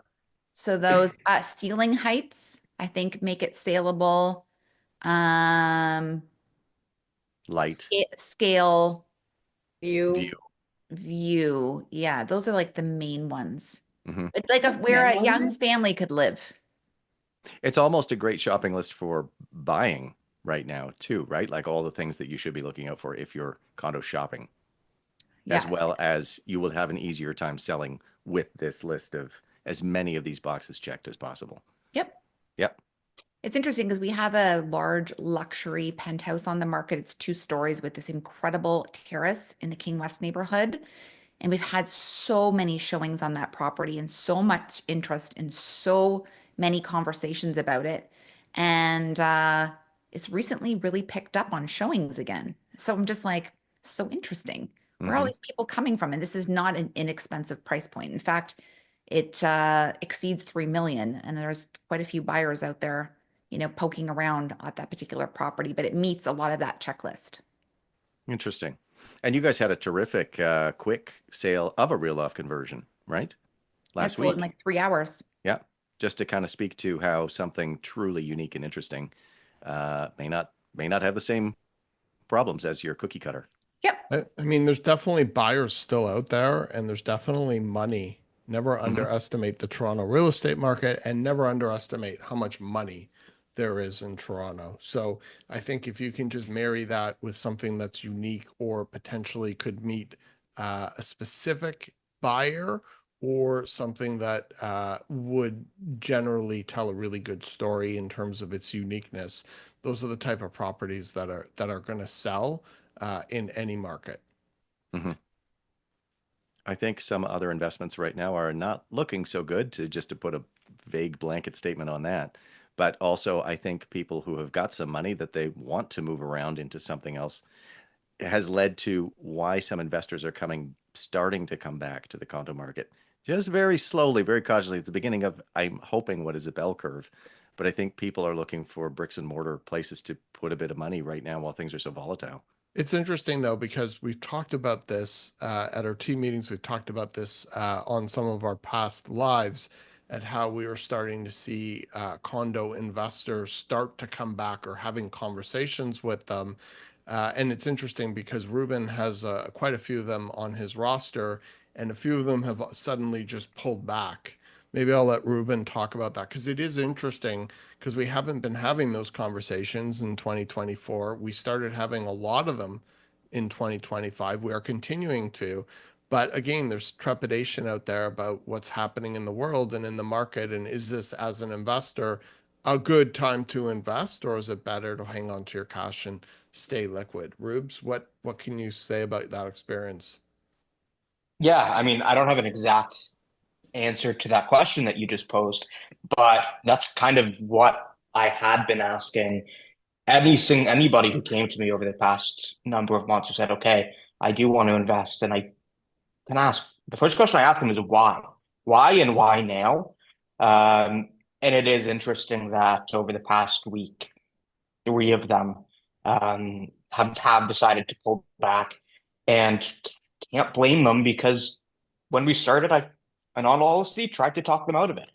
So those ceiling heights, I think, make it saleable. Light. Scale, View. view. Yeah, those are like the main ones. Mhm. It's like where a one. young family could live. It's almost a great shopping list for buying right now, too, right? Like all the things that you should be looking out for if you're condo shopping, as Yeah. well as you will have an easier time selling with this list of as many of these boxes checked as possible. Yep. Yep. It's interesting because we have a large luxury penthouse on the market. It's 2 stories with this incredible terrace in the King West neighborhood. And we've had so many showings on that property and so much interest and so many conversations about it. And it's recently really picked up on showings again. So I'm just like, so interesting. Where are all Hmm. these people coming from? And this is not an inexpensive price point. In fact, it exceeds 3 million, and there's quite a few buyers out there, poking around at that particular property, but it meets a lot of that checklist. Interesting. And you guys had a terrific quick sale of a real loft conversion, right? Yeah, it Last sold in week. like 3 hours. Yeah. Just to kind of speak to how something truly unique and interesting may not have the same problems as your cookie cutter. Yep. I mean, there's definitely buyers still out there, and there's definitely money. Never Hmm. underestimate the Toronto real estate market, and never underestimate how much money there is in Toronto. So I think if you can just marry that with something that's unique or potentially could meet a specific buyer or something that would generally tell a really good story in terms of its uniqueness, those are the type of properties that are going to sell in any market. Hmm. I think some other investments right now are not looking so good, to put a vague blanket statement on that. But also, I think people who have got some money that they want to move around into something else has led to why some investors are starting to come back to the condo market. Just very slowly, very cautiously. It's the beginning of, I'm hoping, what is a bell curve. But I think people are looking for bricks and mortar places to put a bit of money right now while things are so volatile. It's interesting though, because we've talked about this at our team meetings. We've talked about this on some of our past lives at how we were starting to see condo investors start to come back or having conversations with them. And it's interesting because Ruben has quite a few of them on his roster, and a few of them have suddenly just pulled back. Maybe I'll let Ruben talk about that because it is interesting because we haven't been having those conversations in 2024. We started having a lot of them in 2025. We are continuing to. But again, there's trepidation out there about what's happening in the world and in the market. And is this, as an investor, a good time to invest, or is it better to hang on to your cash and stay liquid? Rubes, what can you say about that experience? Yeah, I mean, I don't have an exact answer to that question that you just posed, but that's kind of what I had been asking anybody who came to me over the past number of months who said, okay, I do want to invest. And I can ask, the first question I asked them is why? Why and why now? And it is interesting that over the past week, 3 of them have decided to pull back, and can't blame them because when we started, in all honesty, tried to talk them out of it.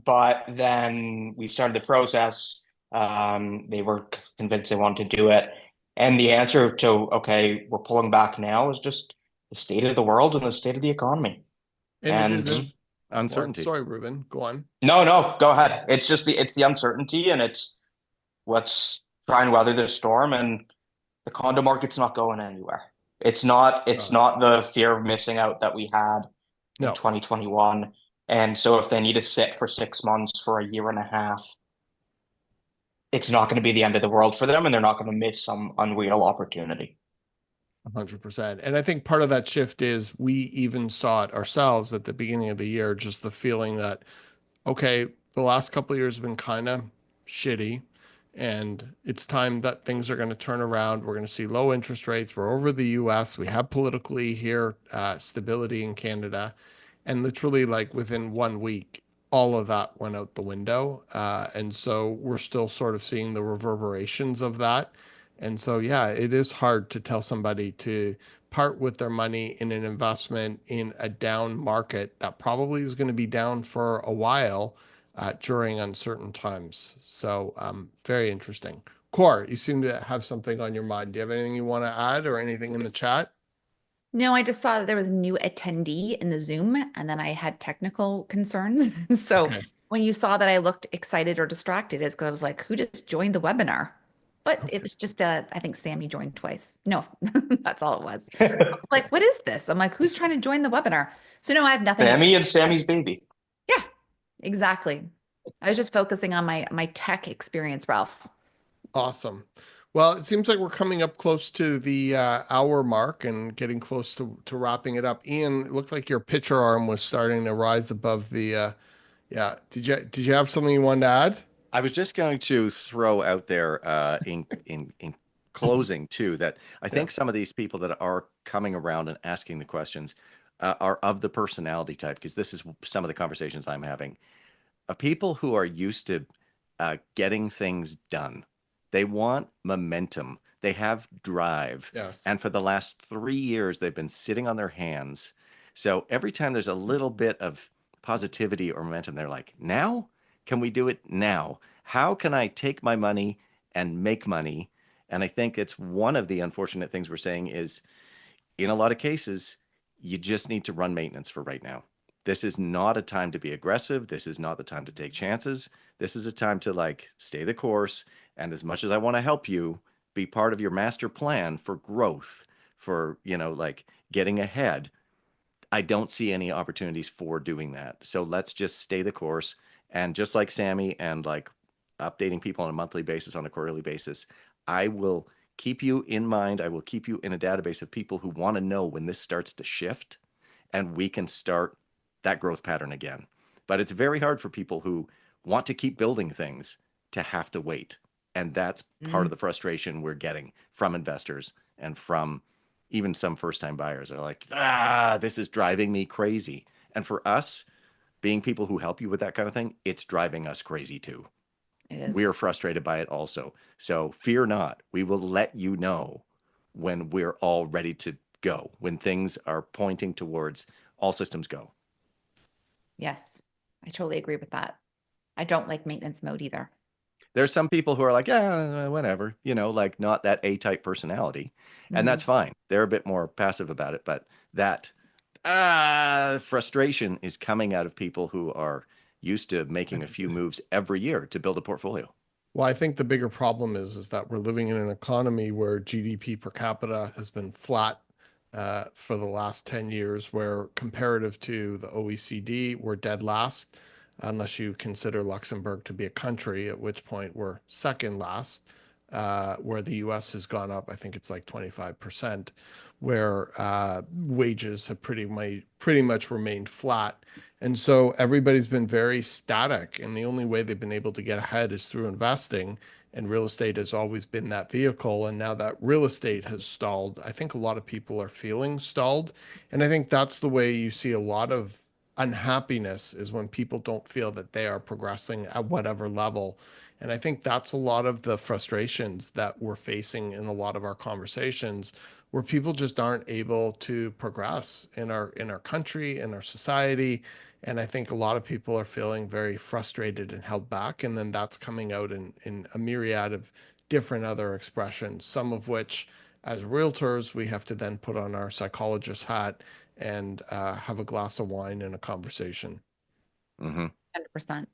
But then we started the process. They were convinced they wanted to do it. And the answer to, okay, we're pulling back now is just the state of the world and the state of the economy. And it And isn't. Uncertainty. Sorry, Ruben, go on. no, go ahead. It's the uncertainty, and it's let's try and weather this storm. And the condo market's not going anywhere. It's Uh, not the fear of missing out that we had in no. 2021. And so if they need to sit for 6 months, for a year and a half, it's not going to be the end of the world for them, and they're not going to miss some unreal opportunity. 100%. And I think part of that shift is we even saw it ourselves at the beginning of the year, just the feeling that, okay, the last couple of years have been kind of shitty, and it's time that things are going to turn around. We're going to see low interest rates. We're over the US. We have politically here stability in Canada. And literally, like within 1 week, all of that went out the window. And so we're still sort of seeing the reverberations of that. And so, yeah, it is hard to tell somebody to part with their money in an investment in a down market that probably is going to be down for a while during uncertain times. So, very interesting. Core, you seem to have something on your mind. Do you have anything you want to add or anything in the chat? No, I just saw that there was a new attendee in the Zoom, and then I had technical concerns. So Okay. when you saw that I looked excited or distracted, is because I was like, who just joined the webinar? But it Okay. was just, I think Sammy joined twice. No, that's all it was. Like, what is this? I'm like, who's trying to join the webinar? So no, I have nothing. Sammy and Sammy's baby. Yeah, exactly. I was just focusing on my tech experience, Ralph. Awesome. Well, it seems like we're coming up close to the hour mark and getting close to wrapping it up. Ian, it looked like your picture arm was starting to rise above the yeah. Did you have something you wanted to add? I was just going to throw out there in closing too that I Yeah. think some of these people that are coming around and asking the questions are of the personality type, because this is some of the conversations I'm having. People who are used to getting things done. They want momentum. They have drive. Yes. And for the last 3 years, they've been sitting on their hands. So every time there's a little bit of positivity or momentum, they're like, now? Can we do it now? How can I take my money and make money? And I think it's one of the unfortunate things we're saying is in a lot of cases, you just need to run maintenance for right now. This is not a time to be aggressive. This is not the time to take chances. This is a time to like stay the course. And as much as I want to help you be part of your master plan for growth, for, like getting ahead, I don't see any opportunities for doing that. So let's just stay the course. And just like Sammy and like updating people on a monthly basis, on a quarterly basis, I will keep you in mind. I will keep you in a database of people who want to know when this starts to shift and we can start that growth pattern again. But it's very hard for people who want to keep building things to have to wait. And that's part of the frustration we're getting from investors and from even some first time buyers are like, this is driving me crazy. And for us, being people who help you with that kind of thing, it's driving us crazy too. It We're is. frustrated by it also. So fear not. We will let you know when we're all ready to go, when things are pointing towards all systems go. Yes, I totally agree with that. I don't like maintenance mode either. There's some people who are like, yeah, whatever, like not that A-type personality. And that's fine. They're a bit more passive about it. But that frustration is coming out of people who are used to making a few moves every year to build a portfolio. Well, I think the bigger problem is that we're living in an economy where GDP per capita has been flat for the last 10 years, where comparative to the OECD, we're dead last, unless you consider Luxembourg to be a country, at which point we're second last, where the US has gone up, I think it's like 25%, where wages have pretty much remained flat. And so everybody's been very static, and the only way they've been able to get ahead is through investing. And real estate has always been that vehicle. And now that real estate has stalled, I think a lot of people are feeling stalled. And I think that's the way you see a lot of unhappiness is when people don't feel that they are progressing at whatever level. And I think that's a lot of the frustrations that we're facing in a lot of our conversations, where people just aren't able to progress in our country, in our society. And I think a lot of people are feeling very frustrated and held back. And then that's coming out in a myriad of different other expressions, some of which, as realtors, we have to then put on our psychologist hat and have a glass of wine and a conversation. Mm-hmm. 100%. I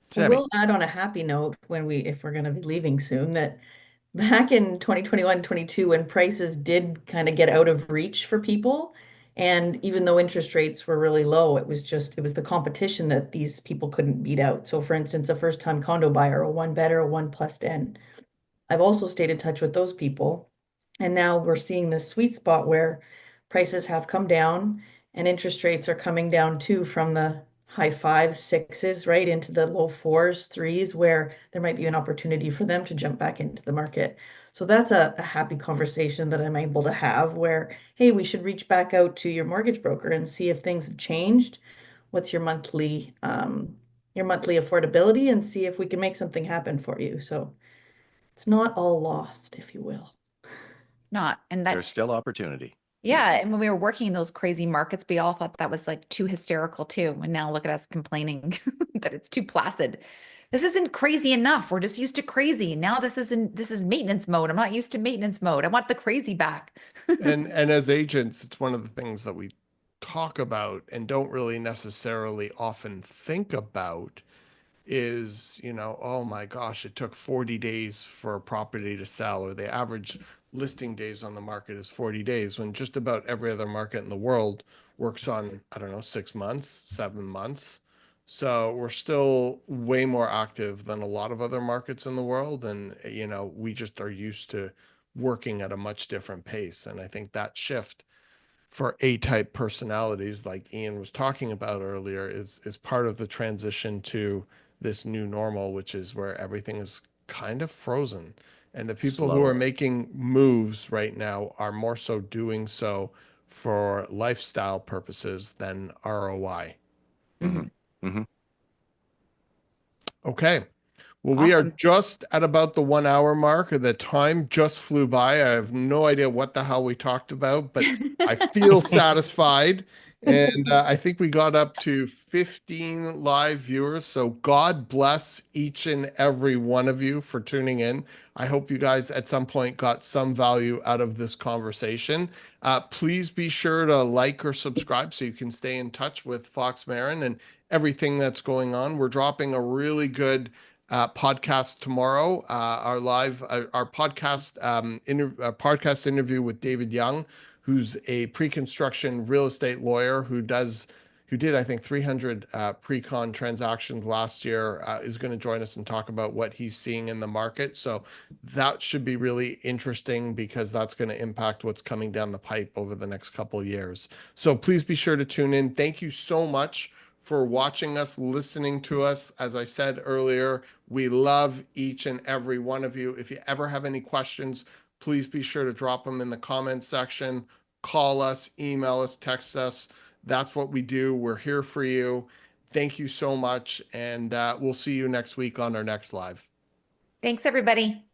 Sammy. will add on a happy note if we're going to be leaving soon, that back in 2021, 22, when prices did kind of get out of reach for people, and even though interest rates were really low, it was the competition that these people couldn't beat out. So for instance, a first-time condo buyer, a one better, a 1+10. I've also stayed in touch with those people. And now we're seeing this sweet spot where prices have come down and interest rates are coming down too, from the high fives, sixes, right into the low fours, threes, where there might be an opportunity for them to jump back into the market. So that's a happy conversation that I'm able to have where, hey, we should reach back out to your mortgage broker and see if things have changed. What's your monthly affordability, and see if we can make something happen for you. So it's not all lost, if you will. It's not. And There's that, still opportunity. yeah. And when we were working in those crazy markets, we all thought that was like too hysterical too. And now look at us complaining that it's too placid. This isn't crazy enough. We're just used to crazy. Now this is maintenance mode. I'm not used to maintenance mode. I want the crazy back. And as agents, it's one of the things that we talk about and don't really necessarily often think about is, oh my gosh, it took 40 days for a property to sell, or the average listing days on the market is 40 days, when just about every other market in the world works on, I don't know, 6 months, 7 months. So we're still way more active than a lot of other markets in the world. And, we just are used to working at a much different pace. And I think that shift for A-type personalities, like Ian was talking about earlier, is part of the transition to this new normal, which is where everything is kind of frozen. And the people who Slow. are making moves right now are more so doing so for lifestyle purposes than ROI. Mhm. Hmm. Okay. Well, we are Awesome. just at about the 1 hour mark. The time just flew by. I have no idea what the hell we talked about, but I feel satisfied. And I think we got up to 15 live viewers. So God bless each and every one of you for tuning in. I hope you guys at some point got some value out of this conversation. Please be sure to like or subscribe so you can stay in touch with Fox Marin and everything that's going on. We're dropping a really good podcast tomorrow. Our podcast interview with David Young, who's a pre-construction real estate lawyer who did I think 300 pre-con transactions last year, is going to join us and talk about what he's seeing in the market. So that should be really interesting because that's going to impact what's coming down the pipe over the next couple of years. So please be sure to tune in. Thank you so much for watching us, listening to us. As I said earlier, we love each and every one of you. If you ever have any questions, please be sure to drop them in the comments section. Call us, email us, text us. That's what we do. We're here for you. Thank you so much. And we'll see you next week on our next live. Thanks, everybody.